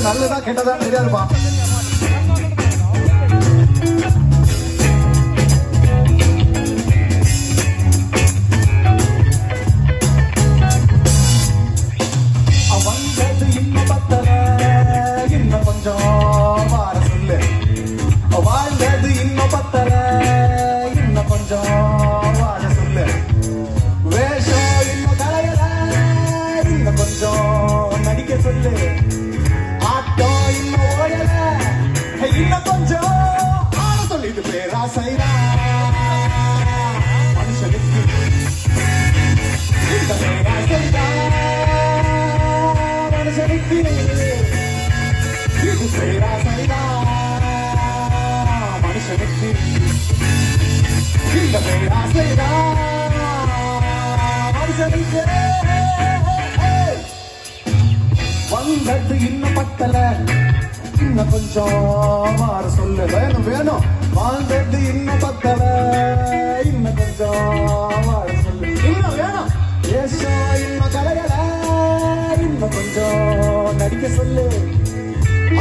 நல்லதா கெட்டதா தெரியாதுப்பா. வந்தது இன்னும் பத்தல, இன்னும் கொஞ்சம் வார சொல்லு. வாழ்ந்தது இன்னும் பத்தல, இன்னும் கொஞ்சம் வார சொல்லு. வேஷம் இன்னும் கலையல, இன்னும் கொஞ்சம் நடிக்க சொல்லு. ஆட்டம் இன்னும் ஓயல, இன்னும் கொஞ்சம் ஆட சொல்லு. இது பேராசைரா மனுஷனுக்கு, இந்த பேராசைரா மனுஷனுக்கு. இது பேராசைரா மனுஷனுக்கு, இந்த பேராசைரா மனுஷனுக்கு. வந்தது இன்னும் பத்தல, இன்னும் கொஞ்சம் மாற சொல்ல. வேணும் வேணும். வாழ்ந்தது இன்னும் பத்தல, இன்னும் கொஞ்சம் மாற சொல்லு. இன்னும் வேணும். ஏசம் இன்னும் கலையல, இன்னும் கொஞ்சம் நடிக்க சொல்லு.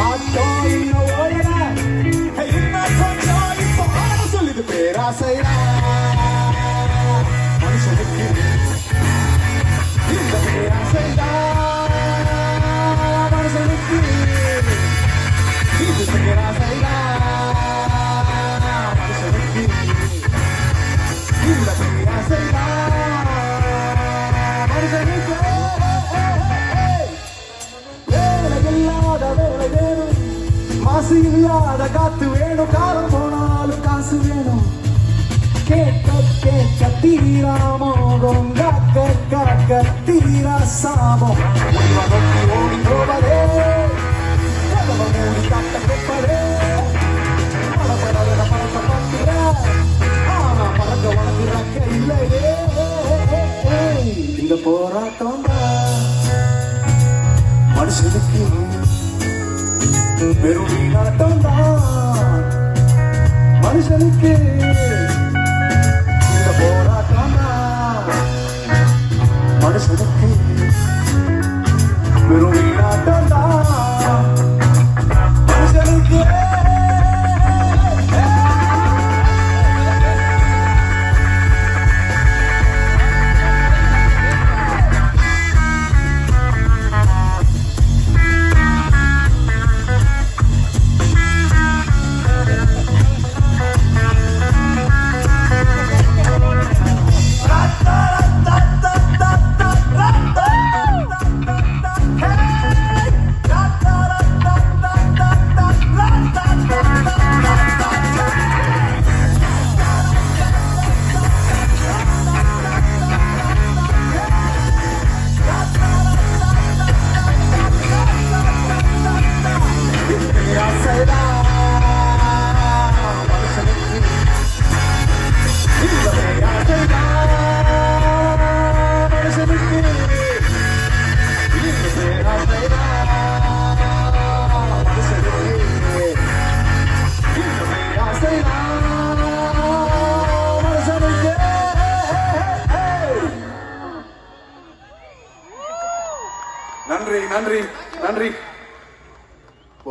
ஆட்டம் இன்னும் ஓயல, இன்னும் கொஞ்சம் இப்போ ஆட சொல்லு. இது பேராசைரா மனுஷனுக்கு, இந்த பேராசைரா மனுஷனுக்கு. இது பேராசைரா மனுஷனுக்கு, இந்த பேராசைரா மனுஷனுக்கு. வேலை இல்லாத வேலை வேணும், மாசு இல்லாத காத்து வேணும். காலம் போனாலும் காசு வேணும். கேட்க கேட்க தீரா மோகம், காக்க காக்க தீரா சாபம். நோக்கி ஓடி போவதே, மூடி காட்ட கேட்பதே. படப்பட பறக்க பார்க்கிற, ஆனா பறக்க உனக்கு ரக்க இல்லையே. இந்த போராட்டம் மனுஷனுக்கு வெறும் வீணாட்டம் தான் மனுஷனுக்கு. இந்த போராட்டம் மனுஷனுக்கு வெறும் வீணாட்டம் தான் மனுஷனுக்கு. நன்றி நன்றி நன்றி.